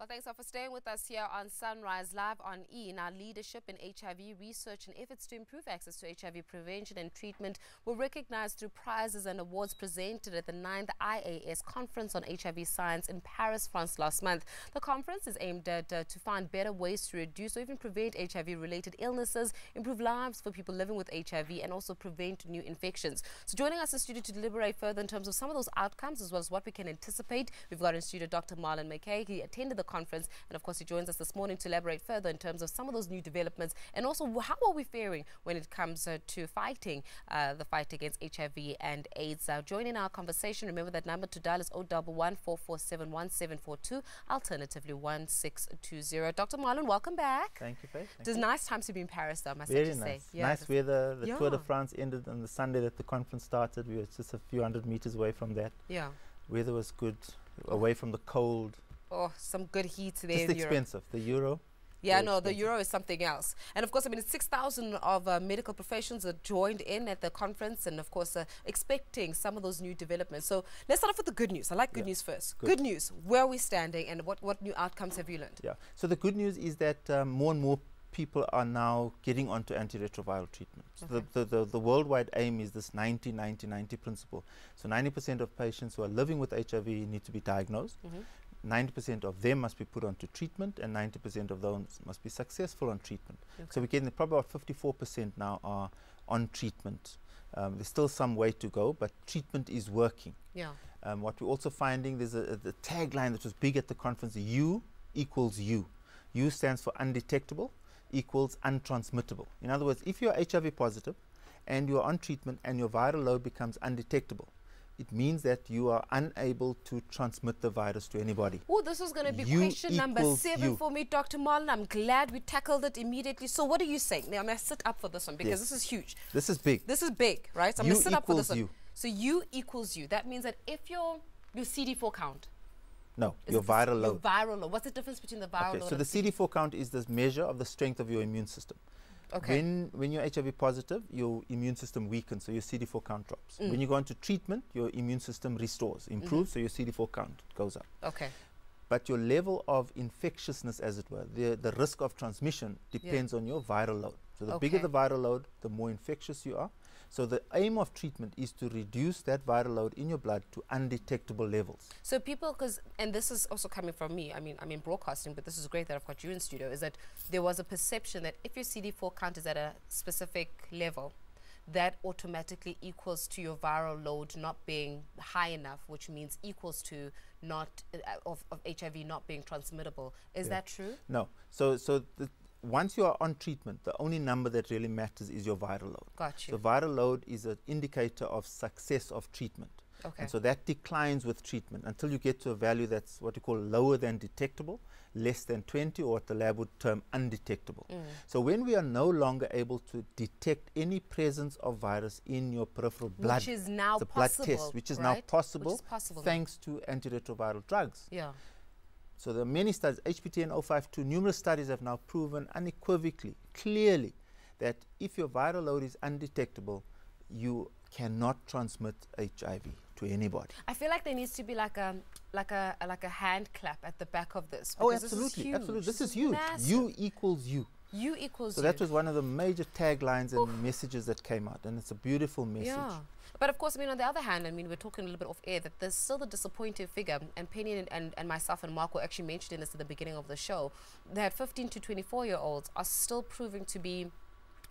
Well, thanks all for staying with us here on Sunrise Live on E. Now, leadership in HIV research and efforts to improve access to HIV prevention and treatment were recognized through prizes and awards presented at the 9th IAS Conference on HIV Science in Paris, France last month. The conference is aimed at to find better ways to reduce or even prevent HIV-related illnesses, improve lives for people living with HIV, and also prevent new infections. So joining us in studio to deliberate further in terms of some of those outcomes as well as what we can anticipate, we've got in studio Dr. Marlin Mckay. He attended the conference, and of course he joins us this morning to elaborate further in terms of some of those new developments and also how are we faring when it comes to fighting the fight against HIV and AIDS. Joining our conversation, remember that number to dial is 011 447 1742, alternatively 1620. Dr. Marlin, welcome back. Thank you, Faith. It was a nice time to be in Paris, though, must Very I just nice. say. Yeah, nice weather. The Tour de France ended on the Sunday that the conference started. We were just a few hundred meters away from that. Yeah. Weather was good, away from the cold. Oh, some good heat there. Just expensive. The euro. Yeah, no, the euro is something else. And of course, I mean, 6,000 of medical professionals are joined in at the conference and of course expecting some of those new developments. So let's start off with the good news. I like good news first. Good news. Where are we standing and what new outcomes have you learned? Yeah, so the good news is that more and more people are now getting onto antiretroviral treatment. Okay. The worldwide aim is this 90-90-90 principle. So 90% of patients who are living with HIV need to be diagnosed. 90% of them must be put onto treatment, and 90% of those must be successful on treatment. Okay. So we're getting probably about 54% now are on treatment. There's still some way to go, but treatment is working. Yeah. What we're also finding, there's the tagline that was big at the conference, U equals U. U stands for undetectable equals untransmittable. In other words, if you're HIV positive and you're on treatment and your viral load becomes undetectable, it means that you are unable to transmit the virus to anybody. Oh, this is going to be question number 7 for me, Dr. Marlin. I'm glad we tackled it immediately. So what are you saying? Now, I'm going to sit up for this one because this is huge. This is big. This is big, right? So I'm going to sit up for this one. So U equals U. That means that if your CD4 count. No, your viral load. Your viral load. What's the difference between the viral load? So the CD4 count is this measure of the strength of your immune system. Okay. When you're HIV positive, your immune system weakens, so your CD4 count drops. When you go into treatment, your immune system restores, improves, so your CD4 count goes up. Okay. But your level of infectiousness, as it were, the risk of transmission depends on your viral load. So the bigger the viral load, the more infectious you are. So the aim of treatment is to reduce that viral load in your blood to undetectable levels. So people, and this is also coming from me, I mean, I'm in broadcasting, but this is great that I've got you in studio, is that there was a perception that if your CD4 count is at a specific level, that automatically equals to your viral load not being high enough, which means equals to not of HIV not being transmittable. Is that true? No. So once you are on treatment, the only number that really matters is your viral load. Got you. So viral load is an indicator of success of treatment. Okay. And so that declines with treatment until you get to a value that's what you call lower than detectable, less than 20, or what the lab would term undetectable. So when we are no longer able to detect any presence of virus in your peripheral blood, which is now the possible, blood test, which is now possible, thanks to antiretroviral drugs. Yeah. So there are many studies, HPTN 052, numerous studies have now proven unequivocally, clearly, that if your viral load is undetectable, you cannot transmit HIV to anybody. I feel like there needs to be like a hand clap at the back of this. Oh, absolutely, absolutely. This is huge. Massive. U equals U. U equals so that was one of the major taglines and messages that came out, and it's a beautiful message. Yeah. But of course, I mean, on the other hand, I mean, we're talking a little bit off air, that there's still the disappointing figure, and Penny and myself and Marco actually mentioned this at the beginning of the show, that 15 to 24-year-olds are still proving to be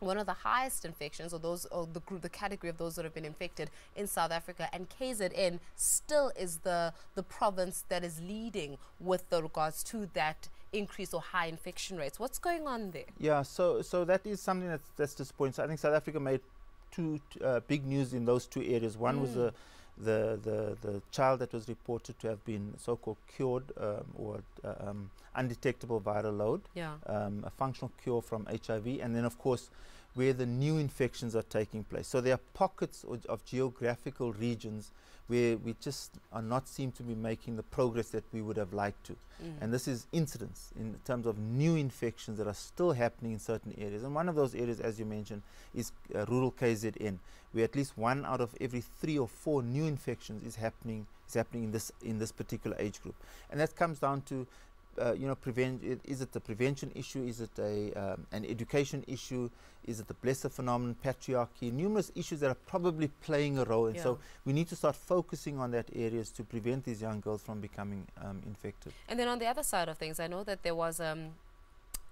one of the highest infections, or the category of those that have been infected in South Africa, and KZN still is the province that is leading with the regards to that increase or high infection rates. What's going on there? Yeah, so that is something that's disappointing. So I think South Africa made two big news in those two areas. One was the child that was reported to have been so-called cured or undetectable viral load, a functional cure from HIV, and then of course where the new infections are taking place. So there are pockets of geographical regions where we just are not seem to be making the progress that we would have liked to. And this is incidence in terms of new infections that are still happening in certain areas. And one of those areas, as you mentioned, is rural KZN, where at least 1 out of every 3 or 4 new infections is happening in this particular age group. And that comes down to is it a prevention issue? Is it an education issue? Is it the blessed phenomenon, patriarchy? Numerous issues that are probably playing a role. And so we need to start focusing on that areas to prevent these young girls from becoming infected. And then on the other side of things, I know that there was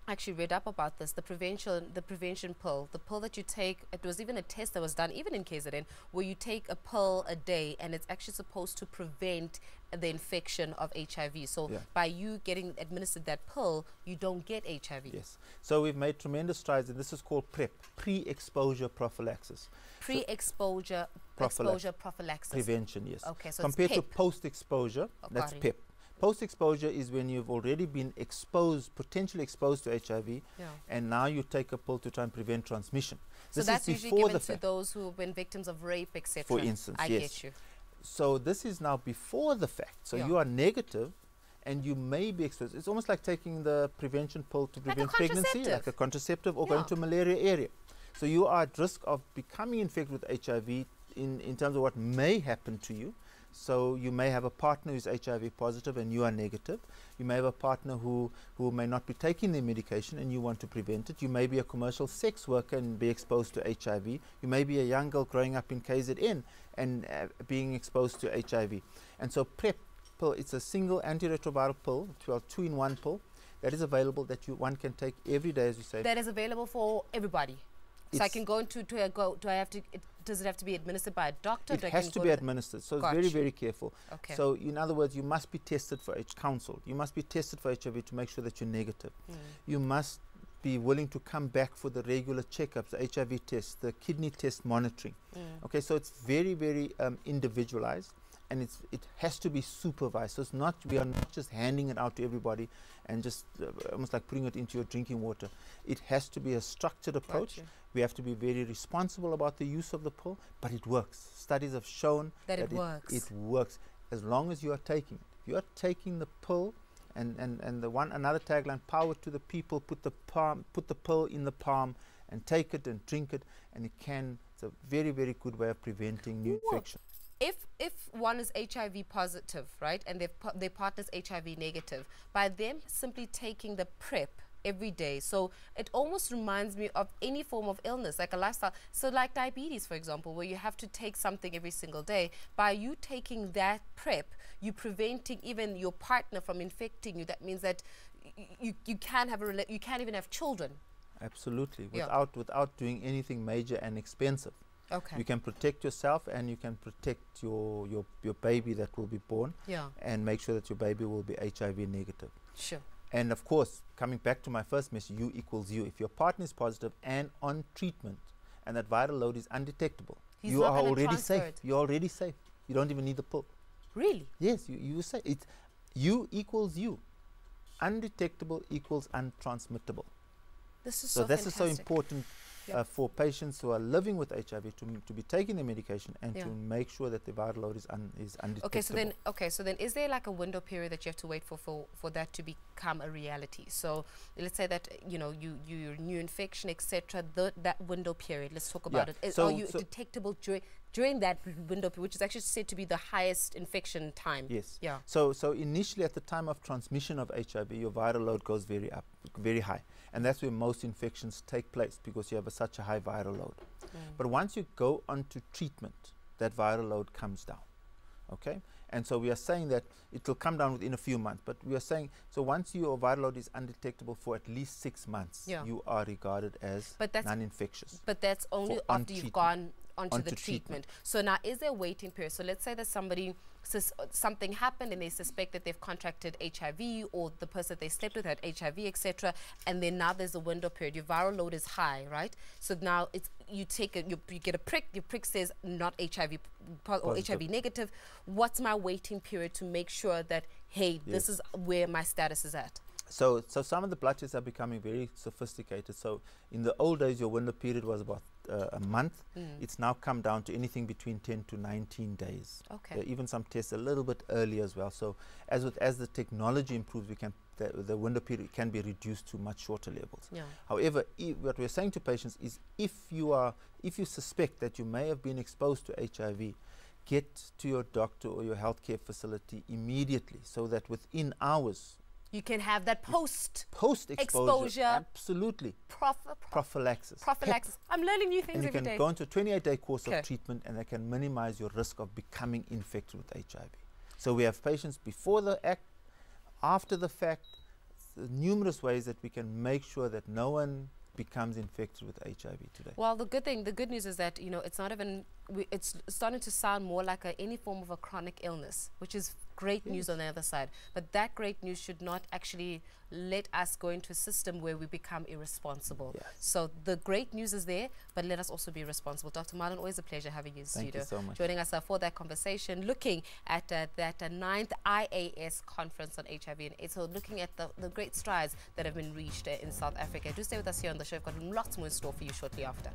actually read up about this, the prevention pill, the pill that you take. It was even a test that was done even in KZN, where you take a pill a day, and it's actually supposed to prevent the infection of HIV. So by you getting administered that pill, you don't get HIV. Yes. So we've made tremendous strides, and this is called PrEP, pre-exposure prophylaxis. Pre-exposure prophylaxis. Prevention, yes. Okay, so compared it's to post-exposure, that's PEP. Post-exposure is when you've already been exposed, potentially exposed to HIV, and now you take a pill to try and prevent transmission. So this that's is usually given to fact. those who have been victims of rape, etc. For instance, I get you. So this is now before the fact. So you are negative, and you may be exposed. It's almost like taking the prevention pill to prevent pregnancy, like a contraceptive, or going to a malaria area. So you are at risk of becoming infected with HIV in terms of what may happen to you. So you may have a partner who's HIV positive and you are negative. You may have a partner who may not be taking their medication and you want to prevent it. You may be a commercial sex worker and be exposed to HIV. You may be a young girl growing up in KZN and being exposed to HIV. And so PrEP pill, it's a single antiretroviral pill, 2-in-1 pill, that is available that one can take every day, as you say. That is available for everybody. So I can go into, does it have to be administered by a doctor? It has to be administered, so it's very, very careful. Okay. So in other words, you must be tested for counseled. You must be tested for HIV to make sure that you're negative. You must be willing to come back for the regular checkups, the HIV test, the kidney test monitoring. Okay, so it's very, very individualized, and it has to be supervised. So it's not, we are not just handing it out to everybody and just almost like putting it into your drinking water. It has to be a structured approach. We have to be very responsible about the use of the pill, but it works. Studies have shown that it works. It works as long as you are taking it. If you are taking the pill, and another tagline, power to the people, put the pill in the palm and take it and drink it, and it's a very, very good way of preventing new infection. If one is HIV positive, right, and their partner's HIV negative, by them simply taking the PrEP every day, so it almost reminds me of any form of illness, like a lifestyle. So like diabetes, for example, where you have to take something every single day. By you taking that PrEP, you're preventing even your partner from infecting you. That means that you can't even have children. Absolutely, without doing anything major and expensive. Okay. You can protect yourself, and you can protect your baby that will be born, and make sure that your baby will be HIV negative. Sure. And of course, coming back to my first message, U equals U. If your partner is positive and on treatment, and that viral load is undetectable, you are already safe. You're already safe. You don't even need the pill. Really? Yes, you say it. U equals U. Undetectable equals untransmittable. This is so so this fantastic. is so important for patients who are living with HIV to be taking their medication and to make sure that the viral load is undetectable. So then is there like a window period that you have to wait for that to become a reality? So let's say that your new infection, etc., that window period, let's talk about it. Are you detectable during that window, which is actually said to be the highest infection time? Yes. Yeah. So initially, at the time of transmission of HIV, your viral load goes very high. And that's where most infections take place, because you have such a high viral load. But once you go onto treatment, that viral load comes down. Okay? And so we are saying that it will come down within a few months. But we are saying, so once your viral load is undetectable for at least 6 months, you are regarded as non-infectious. But that's only after you've gone onto the treatment. So now, is there a waiting period? So let's say that something happened and they suspect that they've contracted HIV, or the person that they slept with had HIV, etc., and then now there's a window period. Your viral load is high, right? So now you get a prick. Your prick says not HIV or HIV negative. What's my waiting period to make sure that, hey, this is where my status is at? So some of the blood tests are becoming very sophisticated. So in the old days, your window period was about a month. It's now come down to anything between 10 to 19 days. Okay. Even some tests a little bit earlier as well. So as the technology improves, the window period can be reduced to much shorter levels. Yeah. However, what we're saying to patients is, if you suspect that you may have been exposed to HIV, get to your doctor or your healthcare facility immediately, so that within hours You can have that post-exposure. exposure. Absolutely. Prophylaxis. Prophylaxis. I'm learning new things and you every can day. go into a 28-day course of treatment, and they can minimize your risk of becoming infected with HIV. So we have patients before the act, after the fact, numerous ways that we can make sure that no one becomes infected with HIV today. Well, the good news is that, you know, it's not even, it's starting to sound more like any form of a chronic illness, which is great news on the other side. But that great news should not actually let us go into a system where we become irresponsible. Yes. So the great news is there, but let us also be responsible. Dr. Marlin, always a pleasure having you in the studio. Thank you so much. Joining us for that conversation, looking at that 9th IAS Conference on HIV and AIDS. So looking at the great strides that have been reached in South Africa. Do stay with us here on the show. We've got lots more in store for you shortly after.